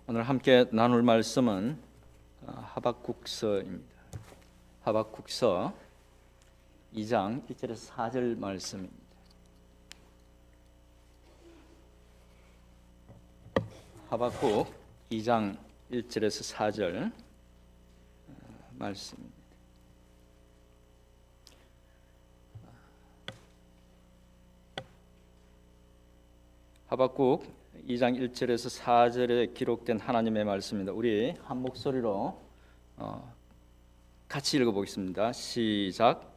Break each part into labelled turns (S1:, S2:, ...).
S1: 오늘 함께 나눌 말씀은 하박국서입니다. 하박국서 2장 1절에서 4절 말씀입니다. 하박국 2장 1절에서 4절 말씀입니다. 하박국 2장 1절에서 4절에 기록된 하나님의 말씀입니다. 우리 한 목소리로 같이 읽어보겠습니다. 시작.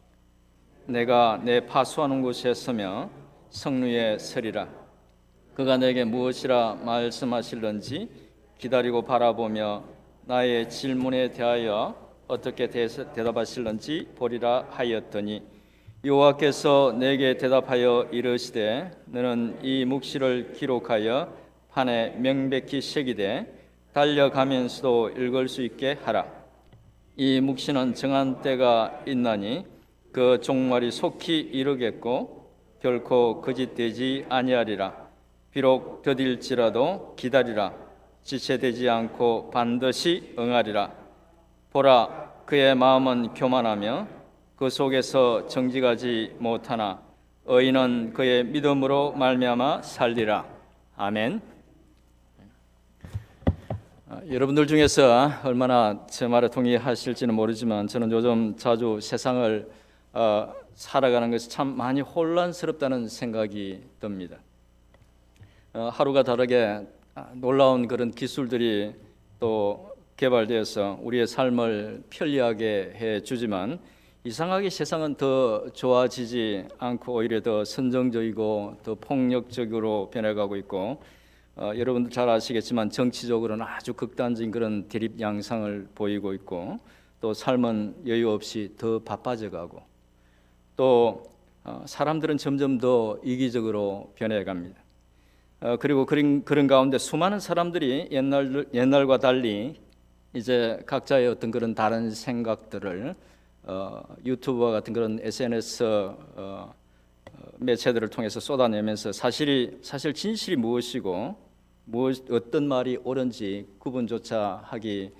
S1: 내가 내 파수하는 곳에 서며 성루에 서리라. 그가 내게 무엇이라 말씀하실런지 기다리고 바라보며 나의 질문에 대하여 어떻게 대답하실런지 보리라 하였더니 여호와께서 내게 대답하여 이르시되 너는 이 묵시를 기록하여 판에 명백히 새기되 달려가면서도 읽을 수 있게 하라. 이 묵시는 정한 때가 있나니 그 종말이 속히 이르겠고 결코 거짓되지 아니하리라. 비록 더딜지라도 기다리라. 지체되지 않고 반드시 응하리라. 보라, 그의 마음은 교만하며 그 속에서 정직하지 못하나 의인은 그의 믿음으로 말미암아 살리라. 아멘. 여러분들 중에서 얼마나 제 말에 동의하실지는 모르지만 저는 요즘 자주 세상을 살아가는 것이 참 많이 혼란스럽다는 생각이 듭니다. 하루가 다르게 놀라운 그런 기술들이 또 개발되어서 우리의 삶을 편리하게 해주지만 이상하게 세상은 더 좋아지지 않고 오히려 더 선정적이고 더 폭력적으로 변해가고 있고 여러분들 잘 아시겠지만 정치적으로는 아주 극단적인 그런 대립 양상을 보이고 있고 또 삶은 여유 없이 더 바빠져가고 또 사람들은 점점 더 이기적으로 변해갑니다. 그리고 그런 가운데 수많은 사람들이 옛날과 달리 이제 각자의 어떤 그런 다른 생각들을 유튜브와 같은 그런 SNS 매체들을 통해서 쏟아내면서 사실 진실이 무엇이고 어떤 말이 옳은지 구분조차 하기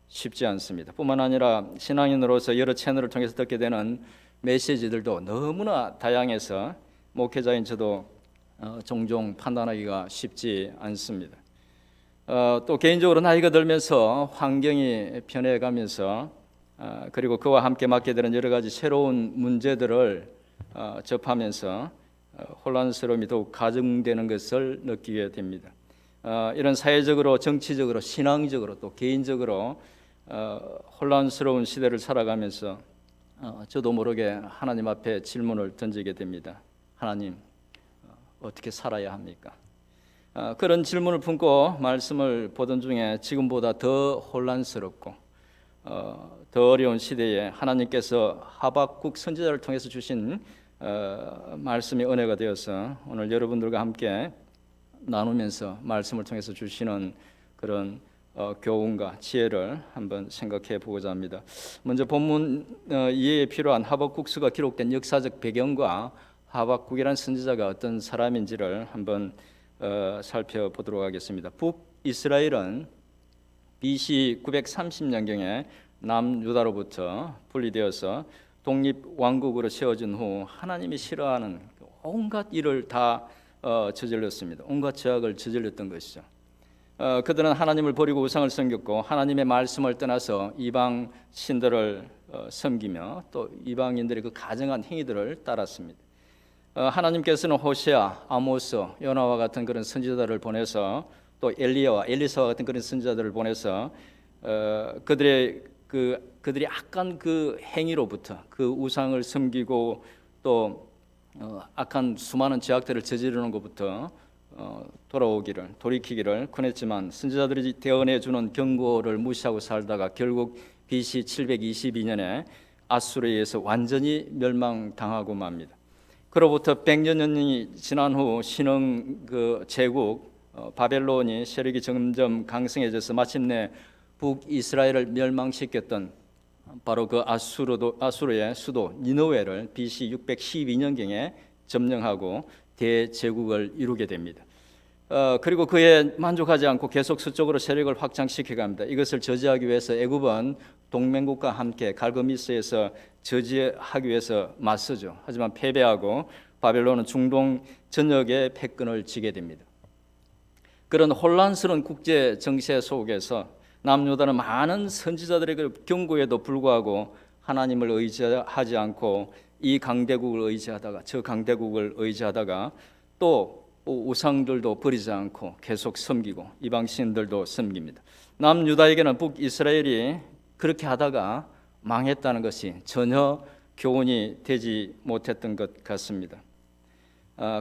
S1: 쉽지 않습니다. 뿐만 아니라 신앙인으로서 여러 채널을 통해서 듣게 되는 메시지들도 너무나 다양해서 목회자인 저도 종종 판단하기가 쉽지 않습니다. 또 개인적으로 나이가 들면서 환경이 변해가면서 그리고 그와 함께 맞게 되는 여러 가지 새로운 문제들을 접하면서 혼란스러움이 더욱 가중되는 것을 느끼게 됩니다. 이런 사회적으로, 정치적으로, 신앙적으로 또 개인적으로 혼란스러운 시대를 살아가면서 저도 모르게 하나님 앞에 질문을 던지게 됩니다. 하나님, 어떻게 살아야 합니까? 그런 질문을 품고 말씀을 보던 중에 지금보다 더 혼란스럽고 더 어려운 시대에 하나님께서 하박국 선지자를 통해서 주신 말씀이 은혜가 되어서 오늘 여러분들과 함께 나누면서 말씀을 통해서 주시는 그런 교훈과 지혜를 한번 생각해 보고자 합니다. 먼저 본문 이해에 필요한 하박국서가 기록된 역사적 배경과 하박국이라는 선지자가 어떤 사람인지를 한번 살펴보도록 하겠습니다. 북이스라엘은 BC 930년경에 남유다로부터 분리되어서 독립왕국으로 세워진 후 하나님이 싫어하는 온갖 일을 다 저질렀습니다. 온갖 죄악을 저질렀던 것이죠. 그들은 하나님을 버리고 우상을 섬겼고 하나님의 말씀을 떠나서 이방 신들을 섬기며 또 이방인들의 그 가증한 행위들을 따랐습니다. 하나님께서는 호세아, 아모스, 요나와 같은 그런 선지자들을 보내서 또 엘리야와 엘리사와 같은 그런 선지자들을 보내서 그들이 악한 그 행위로부터 그 우상을 섬기고 또 악한 수많은 죄악들을 저지르는 것부터 돌이키기를 권했지만 선지자들이 대언해 주는 경고를 무시하고 살다가 결국 BC 722년에 아수르에 의해서 완전히 멸망당하고 맙니다. 그로부터 100년이 지난 후 신흥 그 제국 바벨론이 세력이 점점 강성해져서 마침내 북이스라엘을 멸망시켰던 바로 그 아수르의 수도 니느웨를 BC 612년경에 점령하고 대제국을 이루게 됩니다. 그리고 그에 만족하지 않고 계속 서쪽으로 세력을 확장시켜 갑니다. 이것을 저지하기 위해서 애굽은 동맹국과 함께 갈그미스에서 저지하기 위해서 맞서죠. 하지만 패배하고 바벨론은 중동 전역에 패권을 쥐게 됩니다. 그런 혼란스러운 국제 정세 속에서 남유다는 많은 선지자들의 경고에도 불구하고 하나님을 의지하지 않고 이 강대국을 의지하다가 저 강대국을 의지하다가 또 우상들도 버리지 않고 계속 섬기고 이방 신들도 섬깁니다. 남유다에게는 북이스라엘이 그렇게 하다가 망했다는 것이 전혀 교훈이 되지 못했던 것 같습니다.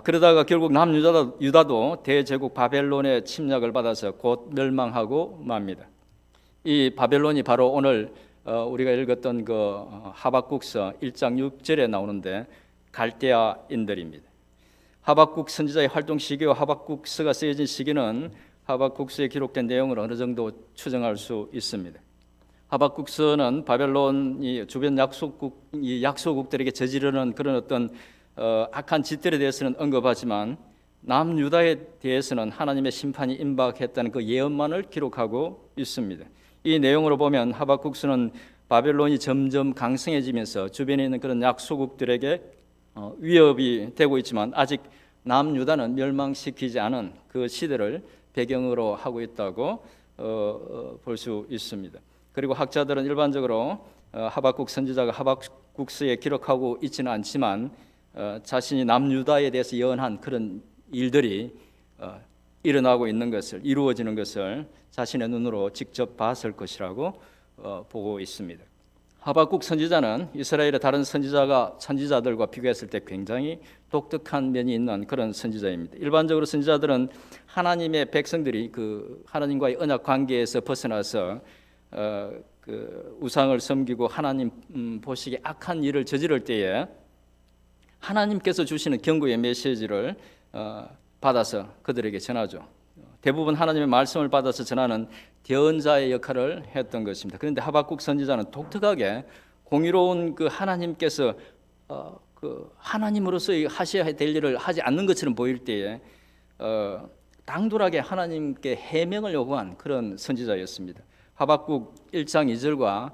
S1: 그러다가 결국 남유다도 대제국 바벨론의 침략을 받아서 곧 멸망하고 맙니다. 이 바벨론이 바로 오늘 우리가 읽었던 그 하박국서 1장 6절에 나오는데 갈대아인들입니다. 하박국 선지자의 활동 시기와 하박국서가 쓰여진 시기는 하박국서에 기록된 내용을 어느 정도 추정할 수 있습니다. 하박국서는 바벨론이 주변 약소국들에게 저지르는 그런 어떤 악한 짓들에 대해서는 언급하지만 남유다에 대해서는 하나님의 심판이 임박했다는 그 예언만을 기록하고 있습니다. 이 내용으로 보면 하박국서는 바벨론이 점점 강성해지면서 주변에 있는 그런 약소국들에게 위협이 되고 있지만 아직 남유다는 멸망시키지 않은 그 시대를 배경으로 하고 있다고 볼 수 있습니다. 그리고 학자들은 일반적으로 하박국 선지자가 하박국서에 기록하고 있지는 않지만 자신이 남유다에 대해서 예언한 그런 일들이 일어나고 있는 것을 이루어지는 것을 자신의 눈으로 직접 봤을 것이라고 보고 있습니다. 하박국 선지자는 이스라엘의 다른 선지자들과 비교했을 때 굉장히 독특한 면이 있는 그런 선지자입니다. 일반적으로 선지자들은 하나님의 백성들이 그 하나님과의 언약 관계에서 벗어나서 그 우상을 섬기고 하나님 보시기에 악한 일을 저지를 때에 하나님께서 주시는 경고의 메시지를 받아서 그들에게 전하죠. 대부분 하나님의 말씀을 받아서 전하는 대언자의 역할을 했던 것입니다. 그런데 하박국 선지자는 독특하게 공의로운 그 하나님께서 그 하나님으로서 하셔야 될 일을 하지 않는 것처럼 보일 때에 당돌하게 하나님께 해명을 요구한 그런 선지자였습니다. 하박국 1장 2절과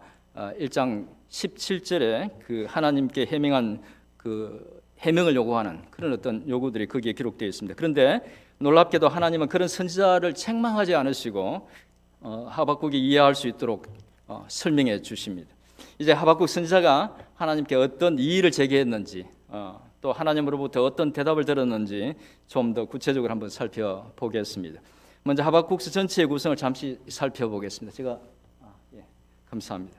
S1: 1장 17절에 그 하나님께 해명한 그 해명을 요구하는 그런 어떤 요구들이 거기에 기록되어 있습니다. 그런데 놀랍게도 하나님은 그런 선지자를 책망하지 않으시고 하박국이 이해할 수 있도록 설명해 주십니다. 이제 하박국 선지자가 하나님께 어떤 이의를 제기했는지 또 하나님으로부터 어떤 대답을 들었는지 좀 더 구체적으로 한번 살펴보겠습니다. 먼저 하박국서 전체의 구성을 잠시 살펴보겠습니다. 제가 감사합니다.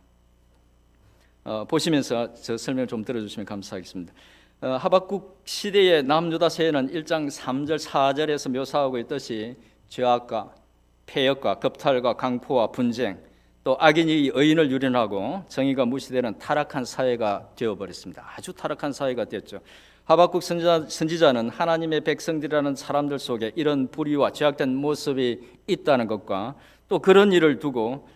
S1: 보시면서 저 설명을 좀 들어주시면 감사하겠습니다. 하박국 시대의 남유다 세계는 1장 3절 4절에서 묘사하고 있듯이 죄악과 폐역과 겁탈과 강포와 분쟁 또 악인이 의인을 유린하고 정의가 무시되는 타락한 사회가 되어버렸습니다. 아주 타락한 사회가 됐죠. 하박국 선지자는 하나님의 백성들이라는 사람들 속에 이런 불의와 죄악된 모습이 있다는 것과 또 그런 일을 두고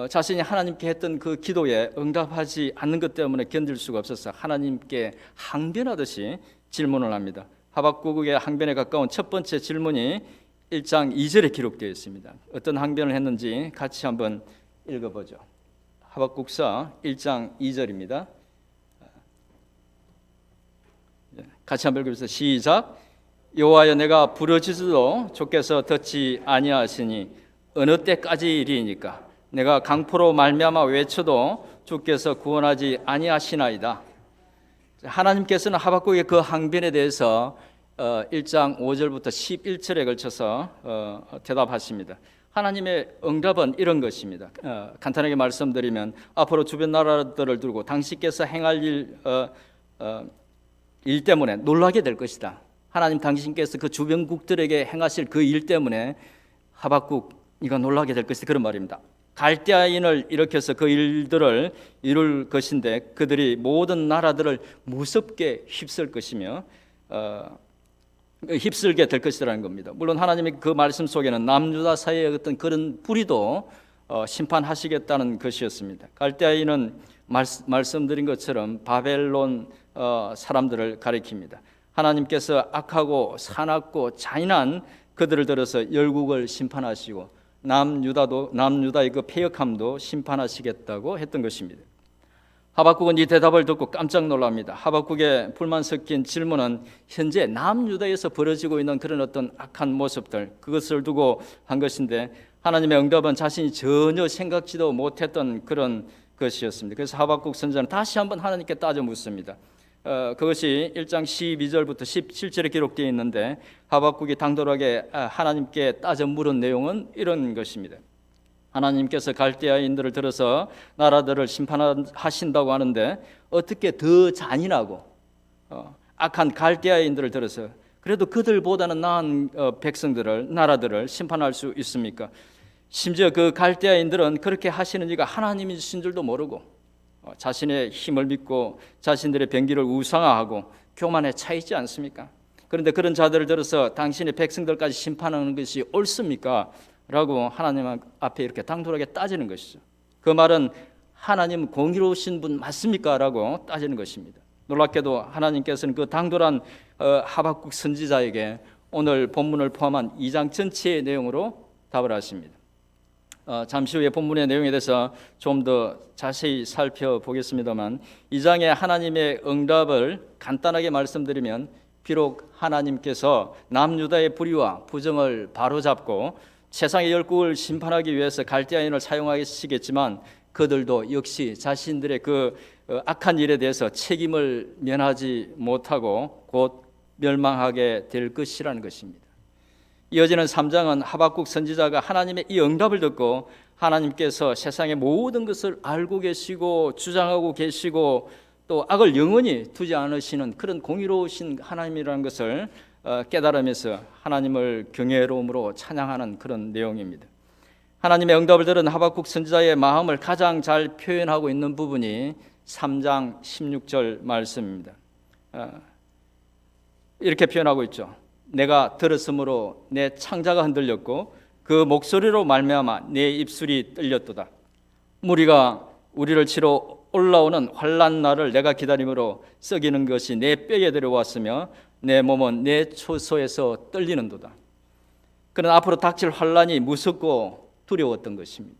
S1: 자신이 하나님께 했던 그 기도에 응답하지 않는 것 때문에 견딜 수가 없어서 하나님께 항변하듯이 질문을 합니다. 하박국의 항변에 가까운 첫 번째 질문이 1장 2절에 기록되어 있습니다. 어떤 항변을 했는지 같이 한번 읽어보죠. 하박국서 1장 2절입니다. 같이 한번 읽어보세요. 시작. 여호와여 내가 부르짖어도 주께서 듣지 아니하시니 어느 때까지이리이니까 내가 강포로 말미암아 외쳐도 주께서 구원하지 아니하시나이다. 하나님께서는 하박국의 그 항변에 대해서 1장 5절부터 11절에 걸쳐서 대답하십니다. 하나님의 응답은 이런 것입니다. 간단하게 말씀드리면 앞으로 주변 나라들을 두고 당신께서 행할 일 때문에 놀라게 될 것이다. 하나님 당신께서 그 주변국들에게 행하실 그 일 때문에 하박국 네가 놀라게 될 것이다. 그런 말입니다. 갈대아인을 일으켜서 그 일들을 이룰 것인데 그들이 모든 나라들을 무섭게 휩쓸 것이며 휩쓸게 될 것이라는 겁니다. 물론 하나님의 그 말씀 속에는 남유다 사이의 어떤 그런 불의도 심판하시겠다는 것이었습니다. 갈대아인은 말씀드린 것처럼 바벨론 사람들을 가리킵니다. 하나님께서 악하고 사납고 잔인한 그들을 들어서 열국을 심판하시고 남유다의 그 패역함도 심판하시겠다고 했던 것입니다. 하박국은 이 대답을 듣고 깜짝 놀랍니다. 하박국의 불만 섞인 질문은 현재 남유다에서 벌어지고 있는 그런 어떤 악한 모습들, 그것을 두고 한 것인데, 하나님의 응답은 자신이 전혀 생각지도 못했던 그런 것이었습니다. 그래서 하박국 선지자는 다시 한번 하나님께 따져 묻습니다. 그것이 1장 12절부터 17절에 기록되어 있는데, 하박국이 당돌하게 하나님께 따져 물은 내용은 이런 것입니다. 하나님께서 갈대아인들을 들어서 나라들을 심판하신다고 하는데, 어떻게 더 잔인하고 악한 갈대아인들을 들어서 그래도 그들보다는 나은 백성들을, 나라들을 심판할 수 있습니까? 심지어 그 갈대아인들은 그렇게 하시는 이가 하나님이신 줄도 모르고 자신의 힘을 믿고 자신들의 병기를 우상화하고 교만에 차 있지 않습니까? 그런데 그런 자들을 들어서 당신의 백성들까지 심판하는 것이 옳습니까? 라고 하나님 앞에 이렇게 당돌하게 따지는 것이죠. 그 말은 하나님 공의로우신 분 맞습니까? 라고 따지는 것입니다. 놀랍게도 하나님께서는 그 당돌한 하박국 선지자에게 오늘 본문을 포함한 2장 전체의 내용으로 답을 하십니다. 잠시 후에 본문의 내용에 대해서 좀 더 자세히 살펴보겠습니다만, 2장의 하나님의 응답을 간단하게 말씀드리면, 비록 하나님께서 남유다의 불의와 부정을 바로잡고 세상의 열국을 심판하기 위해서 갈대아인을 사용하시겠지만, 그들도 역시 자신들의 그 악한 일에 대해서 책임을 면하지 못하고 곧 멸망하게 될 것이라는 것입니다. 이어지는 3장은 하박국 선지자가 하나님의 이 응답을 듣고 하나님께서 세상의 모든 것을 알고 계시고 주장하고 계시고 또 악을 영원히 두지 않으시는 그런 공의로우신 하나님이라는 것을 깨달으면서 하나님을 경외로움으로 찬양하는 그런 내용입니다. 하나님의 응답을 들은 하박국 선지자의 마음을 가장 잘 표현하고 있는 부분이 3장 16절 말씀입니다. 이렇게 표현하고 있죠. 내가 들었으므로 내 창자가 흔들렸고 그 목소리로 말미암아 내 입술이 떨렸도다. 무리가 우리를 치러 올라오는 환난 날을 내가 기다림으로 썩이는 것이 내 뼈에 들어왔으며 내 몸은 내 초소에서 떨리는도다. 그는 앞으로 닥칠 환난이 무섭고 두려웠던 것입니다.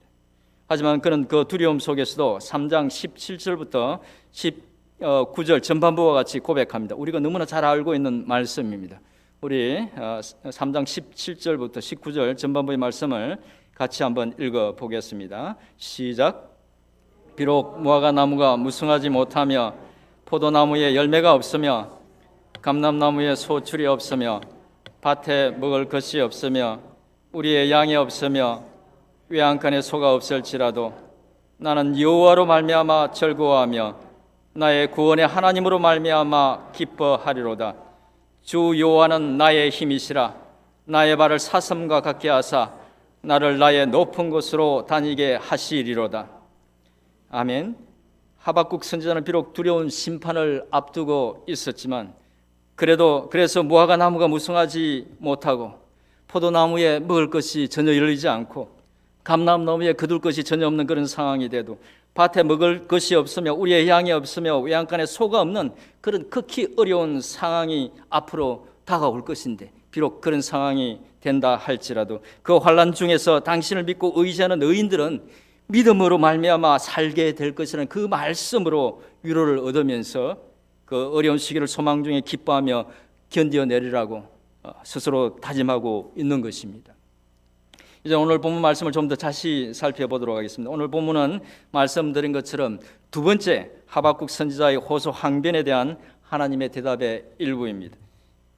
S1: 하지만 그는 그 두려움 속에서도 3장 17절부터 19절 전반부와 같이 고백합니다. 우리가 너무나 잘 알고 있는 말씀입니다. 우리 3장 17절부터 19절 전반부의 말씀을 같이 한번 읽어보겠습니다. 시작. 비록 무화과 나무가 무성하지 못하며 포도나무에 열매가 없으며 감람나무에 소출이 없으며 밭에 먹을 것이 없으며 우리의 양이 없으며 외양간에 소가 없을지라도 나는 여호와로 말미암아 즐거워하며 나의 구원의 하나님으로 말미암아 기뻐하리로다. 주 여호와는 나의 힘이시라. 나의 발을 사슴과 같게 하사 나를 나의 높은 곳으로 다니게 하시리로다. 아멘. 하박국 선지자는 비록 두려운 심판을 앞두고 있었지만 그래서 무화과 나무가 무성하지 못하고 포도나무에 먹을 것이 전혀 열리지 않고 감람나무에 거둘 것이 전혀 없는 그런 상황이 돼도 밭에 먹을 것이 없으며 우리의 양이 없으며 외양간에 소가 없는 그런 극히 어려운 상황이 앞으로 다가올 것인데, 비록 그런 상황이 된다 할지라도 그 환난 중에서 당신을 믿고 의지하는 의인들은 믿음으로 말미암아 살게 될 것이라는 그 말씀으로 위로를 얻으면서 그 어려운 시기를 소망 중에 기뻐하며 견뎌내리라고 스스로 다짐하고 있는 것입니다. 이제 오늘 본문 말씀을 좀 더 자세히 살펴보도록 하겠습니다. 오늘 본문은 말씀드린 것처럼 두 번째 하박국 선지자의 호소 항변에 대한 하나님의 대답의 일부입니다.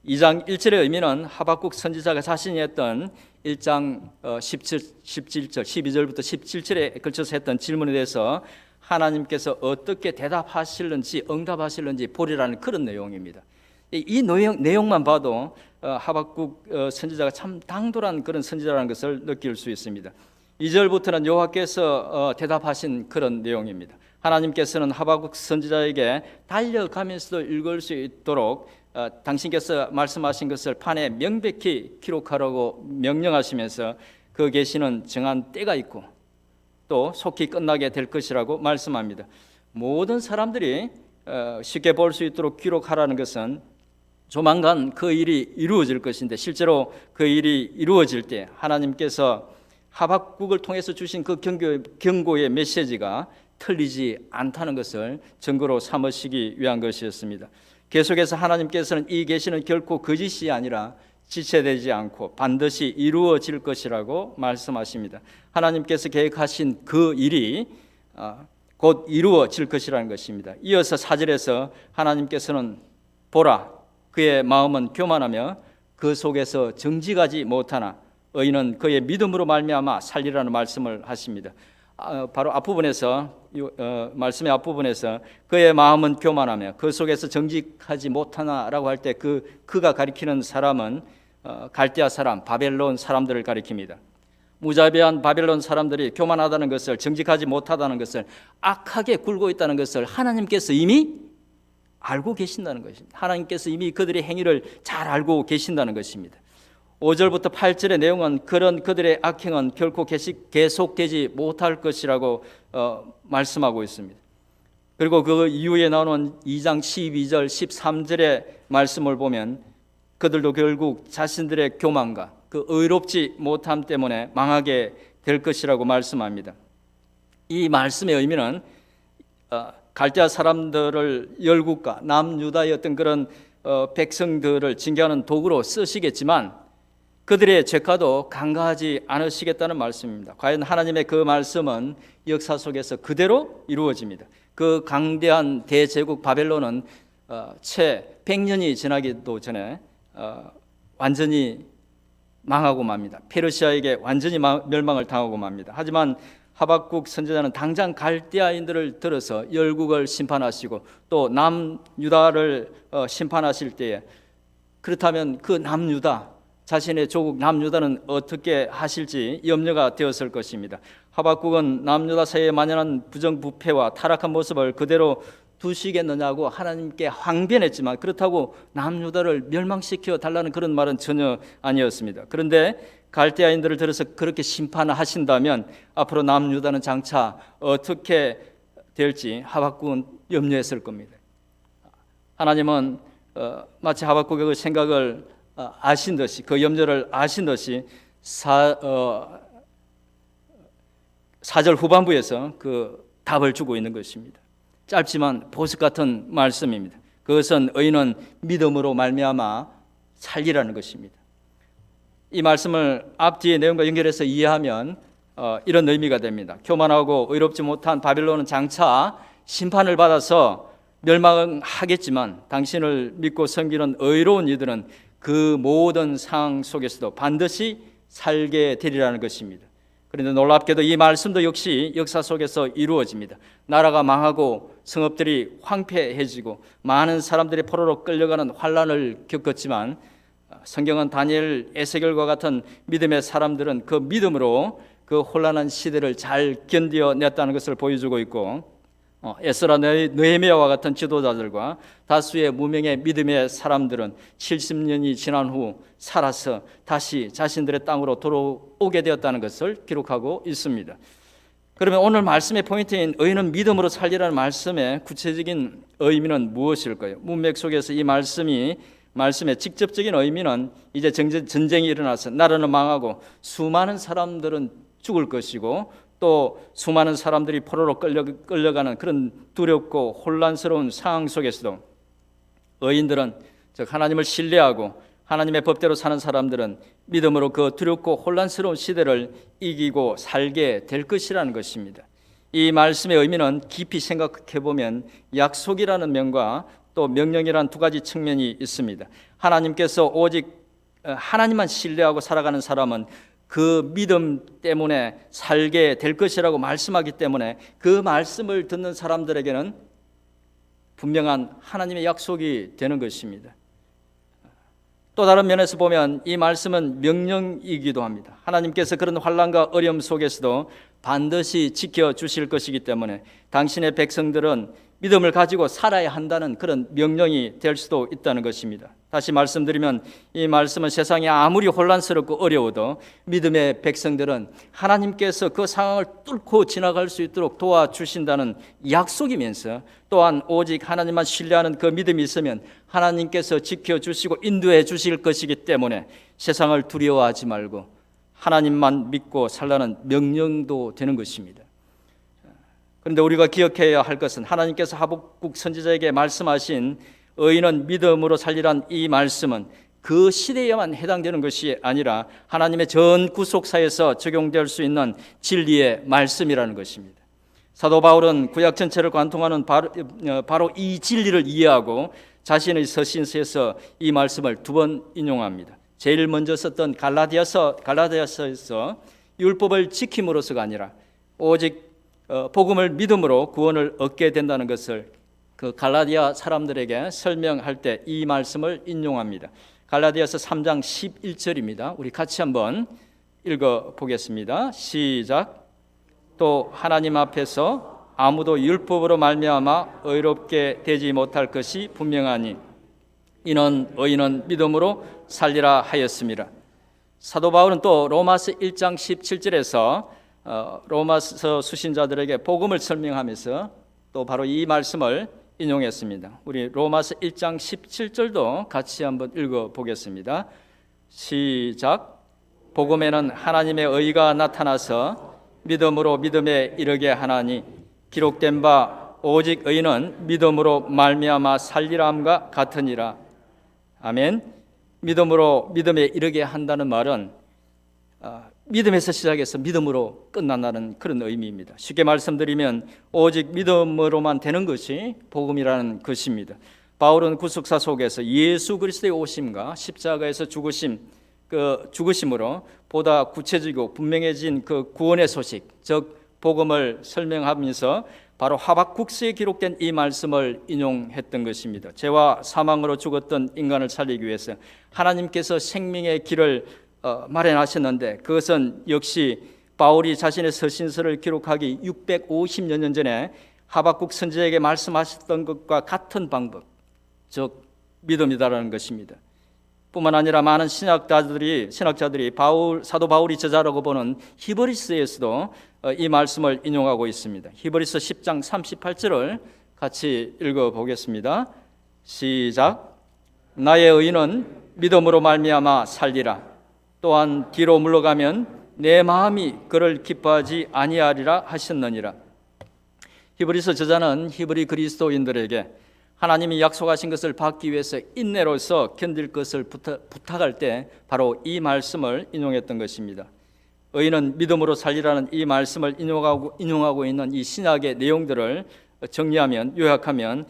S1: 2장 1절의 의미는 하박국 선지자가 자신이 했던 1장 17절, 12절부터 17절에 걸쳐서 했던 질문에 대해서 하나님께서 어떻게 대답하실는지 응답하실는지 보리라는 그런 내용입니다. 이 내용만 봐도 하박국 선지자가 참 당돌한 그런 선지자라는 것을 느낄 수 있습니다. 2절부터는 여호와께서 대답하신 그런 내용입니다. 하나님께서는 하박국 선지자에게 달려가면서도 읽을 수 있도록 당신께서 말씀하신 것을 판에 명백히 기록하라고 명령하시면서 그 계시는 정한 때가 있고 또 속히 끝나게 될 것이라고 말씀합니다. 모든 사람들이 쉽게 볼 수 있도록 기록하라는 것은 조만간 그 일이 이루어질 것인데, 실제로 그 일이 이루어질 때 하나님께서 하박국을 통해서 주신 그 경고의 메시지가 틀리지 않다는 것을 증거로 삼으시기 위한 것이었습니다. 계속해서 하나님께서는 이 계시는 결코 거짓이 아니라 지체되지 않고 반드시 이루어질 것이라고 말씀하십니다. 하나님께서 계획하신 그 일이 곧 이루어질 것이라는 것입니다. 이어서 4절에서 하나님께서는 보라, 그의 마음은 교만하며 그 속에서 정직하지 못하나 의인은 그의 믿음으로 말미암아 살리라는 말씀을 하십니다. 바로 앞부분에서 말씀의 앞부분에서 그의 마음은 교만하며 그 속에서 정직하지 못하나라고 할 때 그가 가리키는 사람은 갈대아 사람, 바벨론 사람들을 가리킵니다. 무자비한 바벨론 사람들이 교만하다는 것을, 정직하지 못하다는 것을, 악하게 굴고 있다는 것을 하나님께서 이미 알고 계신다는 것입니다. 하나님께서 이미 그들의 행위를 잘 알고 계신다는 것입니다. 5절부터 8절의 내용은 그런 그들의 악행은 결코 계속되지 못할 것이라고 말씀하고 있습니다. 그리고 그 이후에 나오는 2장 12절 13절의 말씀을 보면 그들도 결국 자신들의 교만과 그 의롭지 못함 때문에 망하게 될 것이라고 말씀합니다. 이 말씀의 의미는 갈대아 사람들을 열국과 남유다의 어떤 그런 백성들을 징계하는 도구로 쓰시겠지만 그들의 죄가도 간과하지 않으시겠다는 말씀입니다. 과연 하나님의 그 말씀은 역사 속에서 그대로 이루어집니다. 그 강대한 대제국 바벨론은 채 100년이 지나기도 전에 완전히 망하고 맙니다. 페르시아에게 완전히 멸망을 당하고 맙니다. 하지만 하박국 선지자는 당장 갈대아인들을 들어서 열국을 심판하시고 또 남유다를 심판하실 때에 그렇다면 그 남유다, 자신의 조국 남유다는 어떻게 하실지 염려가 되었을 것입니다. 하박국은 남유다 사이에 만연한 부정부패와 타락한 모습을 그대로 두시겠느냐고 하나님께 항변했지만 그렇다고 남유다를 멸망시켜 달라는 그런 말은 전혀 아니었습니다. 그런데 갈대아인들을 들어서 그렇게 심판하신다면 앞으로 남유다는 장차 어떻게 될지 하박국은 염려했을 겁니다. 하나님은 마치 하박국의 그 생각을 아신 듯이, 그 염려를 아신 듯이 4절 후반부에서 그 답을 주고 있는 것입니다. 짧지만 보석 같은 말씀입니다. 그것은 의인은 믿음으로 말미암아 살리라는 것입니다. 이 말씀을 앞뒤의 내용과 연결해서 이해하면 이런 의미가 됩니다. 교만하고 의롭지 못한 바벨론은 장차 심판을 받아서 멸망하겠지만 당신을 믿고 섬기는 의로운 이들은 그 모든 상황 속에서도 반드시 살게 되리라는 것입니다. 그런데 놀랍게도 이 말씀도 역시 역사 속에서 이루어집니다. 나라가 망하고 성읍들이 황폐해지고 많은 사람들이 포로로 끌려가는 환난을 겪었지만 성경은 다니엘, 에스겔과 같은 믿음의 사람들은 그 믿음으로 그 혼란한 시대를 잘 견뎌냈다는 것을 보여주고 있고 에스라, 느헤미야와 같은 지도자들과 다수의 무명의 믿음의 사람들은 70년이 지난 후 살아서 다시 자신들의 땅으로 돌아오게 되었다는 것을 기록하고 있습니다. 그러면 오늘 말씀의 포인트인 의인은 믿음으로 살리라는 말씀의 구체적인 의미는 무엇일까요? 문맥 속에서 이 말씀의 직접적인 의미는 이제 전쟁이 일어나서 나라는 망하고 수많은 사람들은 죽을 것이고 또 수많은 사람들이 포로로 끌려가는 그런 두렵고 혼란스러운 상황 속에서도 의인들은, 즉 하나님을 신뢰하고 하나님의 법대로 사는 사람들은 믿음으로 그 두렵고 혼란스러운 시대를 이기고 살게 될 것이라는 것입니다. 이 말씀의 의미는 깊이 생각해 보면 약속이라는 면과 또 명령이라는 두 가지 측면이 있습니다. 하나님께서 오직 하나님만 신뢰하고 살아가는 사람은 그 믿음 때문에 살게 될 것이라고 말씀하기 때문에 그 말씀을 듣는 사람들에게는 분명한 하나님의 약속이 되는 것입니다. 또 다른 면에서 보면 이 말씀은 명령이기도 합니다. 하나님께서 그런 환난과 어려움 속에서도 반드시 지켜주실 것이기 때문에 당신의 백성들은 믿음을 가지고 살아야 한다는 그런 명령이 될 수도 있다는 것입니다. 다시 말씀드리면 이 말씀은 세상이 아무리 혼란스럽고 어려워도 믿음의 백성들은 하나님께서 그 상황을 뚫고 지나갈 수 있도록 도와주신다는 약속이면서 또한 오직 하나님만 신뢰하는 그 믿음이 있으면 하나님께서 지켜주시고 인도해 주실 것이기 때문에 세상을 두려워하지 말고 하나님만 믿고 살라는 명령도 되는 것입니다. 그런데 우리가 기억해야 할 것은 하나님께서 하박국 선지자에게 말씀하신 의인은 믿음으로 살리란 이 말씀은 그 시대에만 해당되는 것이 아니라 하나님의 전 구속사에서 적용될 수 있는 진리의 말씀이라는 것입니다. 사도 바울은 구약 전체를 관통하는 바로 이 진리를 이해하고 자신의 서신서에서 이 말씀을 두 번 인용합니다. 제일 먼저 썼던 갈라디아서에서 율법을 지킴으로서가 아니라 오직 복음을 믿음으로 구원을 얻게 된다는 것을 그 갈라디아 사람들에게 설명할 때 이 말씀을 인용합니다. 갈라디아서 3장 11절입니다. 우리 같이 한번 읽어보겠습니다. 시작. 또 하나님 앞에서 아무도 율법으로 말미암아 의롭게 되지 못할 것이 분명하니 이는 의인은 믿음으로 살리라 하였습니다. 사도 바울은 또 로마서 1장 17절에서 로마서 수신자들에게 복음을 설명하면서 또 바로 이 말씀을 인용했습니다. 우리 로마서 1장 17절도 같이 한번 읽어보겠습니다. 시작. 복음에는 하나님의 의가 나타나서 믿음으로 믿음에 이르게 하나니 기록된 바 오직 의인은 믿음으로 말미암아 살리라 함과 같으니라. 아멘. 믿음으로 믿음에 이르게 한다는 말은 믿음에서 시작해서 믿음으로 끝난다는 그런 의미입니다. 쉽게 말씀드리면 오직 믿음으로만 되는 것이 복음이라는 것입니다. 바울은 구속사 속에서 예수 그리스도의 오심과 십자가에서 죽으심으로 보다 구체적이고 분명해진 그 구원의 소식, 즉 복음을 설명하면서 바로 하박국서에 기록된 이 말씀을 인용했던 것입니다. 죄와 사망으로 죽었던 인간을 살리기 위해서 하나님께서 생명의 길을 마련하셨는데 그것은 역시 바울이 자신의 서신서를 기록하기 650여 년 전에 하박국 선지자에게 말씀하셨던 것과 같은 방법, 즉 믿음이다라는 것입니다. 뿐만 아니라 많은 신학자들이 사도 바울이 저자라고 보는 히브리서에서도 이 말씀을 인용하고 있습니다. 히브리서 10장 38절을 같이 읽어보겠습니다. 시작. 나의 의인은 믿음으로 말미암아 살리라. 또한 뒤로 물러가면 내 마음이 그를 기뻐하지 아니하리라 하셨느니라. 히브리서 저자는 히브리 그리스도인들에게 하나님이 약속하신 것을 받기 위해서 인내로서 견딜 것을 부탁할 때 바로 이 말씀을 인용했던 것입니다. 의인은 믿음으로 살리라는 이 말씀을 인용하고 있는 이 신약의 내용들을 정리하면, 요약하면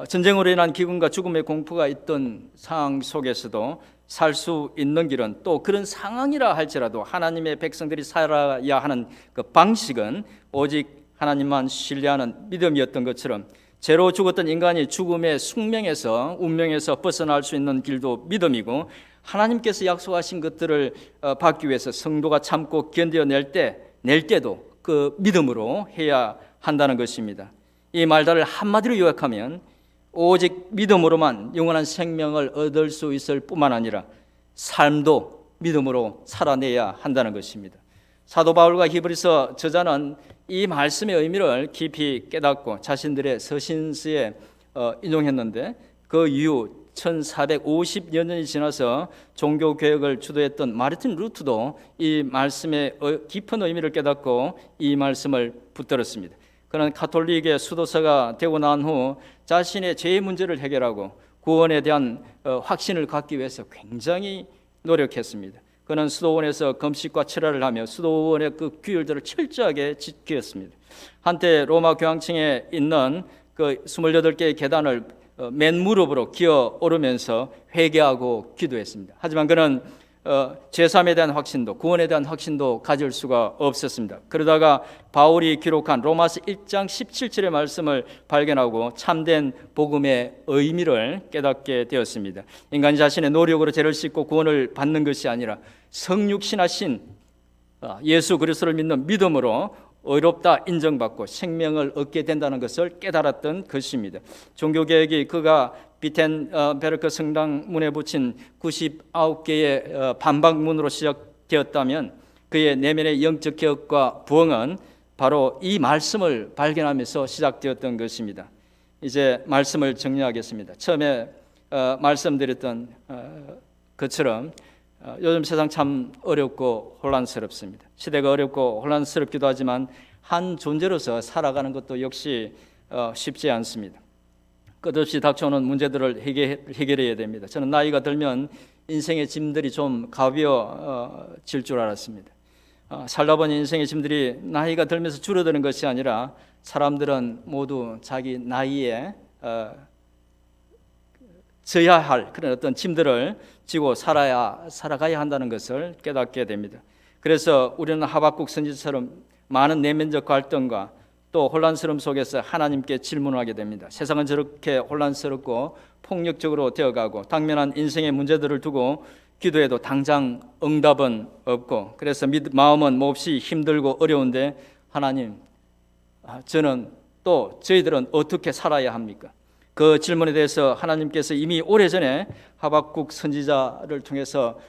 S1: 전쟁으로 인한 기근과 죽음의 공포가 있던 상황 속에서도 살 수 있는 길은, 또 그런 상황이라 할지라도 하나님의 백성들이 살아야 하는 그 방식은 오직 하나님만 신뢰하는 믿음이었던 것처럼, 죄로 죽었던 인간이 죽음의 숙명에서 운명에서 벗어날 수 있는 길도 믿음이고, 하나님께서 약속하신 것들을 받기 위해서 성도가 참고 견뎌낼 때도 그 믿음으로 해야 한다는 것입니다. 이 말들을 한마디로 요약하면 오직 믿음으로만 영원한 생명을 얻을 수 있을 뿐만 아니라 삶도 믿음으로 살아내야 한다는 것입니다. 사도 바울과 히브리서 저자는 이 말씀의 의미를 깊이 깨닫고 자신들의 서신서에 인용했는데, 그 이후 1450여 년이 지나서 종교개혁을 주도했던 마르틴 루트도 이 말씀의 깊은 의미를 깨닫고 이 말씀을 붙들었습니다. 그는 가톨릭의 수도사가 되고 난 후 자신의 죄의 문제를 해결하고 구원에 대한 확신을 갖기 위해서 굉장히 노력했습니다. 그는 수도원에서 금식과 철야를 하며 수도원의 그 규율들을 철저하게 지켰습니다. 한때 로마 교황청에 있는 그 28개의 계단을 맨 무릎으로 기어 오르면서 회개하고 기도했습니다. 하지만 그는 죄사함에 대한 확신도, 구원에 대한 확신도 가질 수가 없었습니다. 그러다가 바울이 기록한 로마서 1장 17절의 말씀을 발견하고 참된 복음의 의미를 깨닫게 되었습니다. 인간이 자신의 노력으로 죄를 씻고 구원을 받는 것이 아니라 성육신하신 예수 그리스도를 믿는 믿음으로 의롭다 인정받고 생명을 얻게 된다는 것을 깨달았던 것입니다. 종교개혁이 그가 비텐베르크 성당 문에 붙인 99개의 반박문으로 시작되었다면 그의 내면의 영적 개혁과 부흥은 바로 이 말씀을 발견하면서 시작되었던 것입니다. 이제 말씀을 정리하겠습니다. 처음에 말씀드렸던 것처럼 요즘 세상 참 어렵고 혼란스럽습니다. 시대가 어렵고 혼란스럽기도 하지만 한 존재로서 살아가는 것도 역시 쉽지 않습니다. 끝없이 닥쳐오는 문제들을 해결해야 됩니다. 저는 나이가 들면 인생의 짐들이 좀 가벼워질 줄 알았습니다. 살다 보니 인생의 짐들이 나이가 들면서 줄어드는 것이 아니라 사람들은 모두 자기 나이에 져야 할 그런 어떤 짐들을 지고 살아가야 한다는 것을 깨닫게 됩니다. 그래서 우리는 하박국 선지자처럼 많은 내면적 갈등과 또 혼란스러움 속에서 하나님께 질문하게 됩니다. 세상은 저렇게 혼란스럽고 폭력적으로 되어가고 당면한 인생의 문제들을 두고 기도해도 당장 응답은 없고 그래서 마음은 몹시 힘들고 어려운데 하나님, 저는 또 저희들은 어떻게 살아야 합니까? 그 질문에 대해서 하나님께서 이미 오래전에 하박국 선지자를 통해서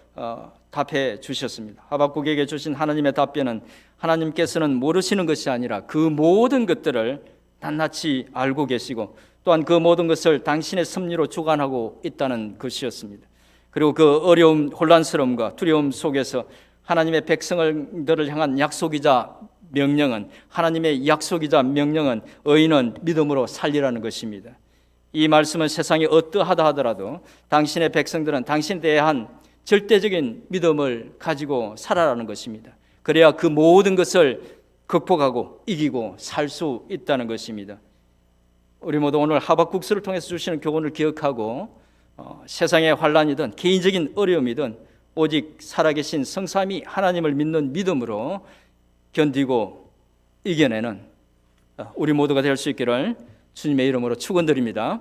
S1: 답해 주셨습니다. 하박국에게 주신 하나님의 답변은 하나님께서는 모르시는 것이 아니라 그 모든 것들을 낱낱이 알고 계시고 또한 그 모든 것을 당신의 섭리로 주관하고 있다는 것이었습니다. 그리고 그 어려움, 혼란스러움과 두려움 속에서 하나님의 백성들을 향한 약속이자 명령은 하나님의 약속이자 명령은 의인은 믿음으로 살리라는 것입니다. 이 말씀은 세상이 어떠하다 하더라도 당신의 백성들은 당신에 대한 절대적인 믿음을 가지고 살아라는 것입니다. 그래야 그 모든 것을 극복하고 이기고 살 수 있다는 것입니다. 우리 모두 오늘 하박국서를 통해서 주시는 교훈을 기억하고 세상의 환란이든 개인적인 어려움이든 오직 살아계신 성삼위 하나님을 믿는 믿음으로 견디고 이겨내는 우리 모두가 될 수 있기를 주님의 이름으로 축원드립니다.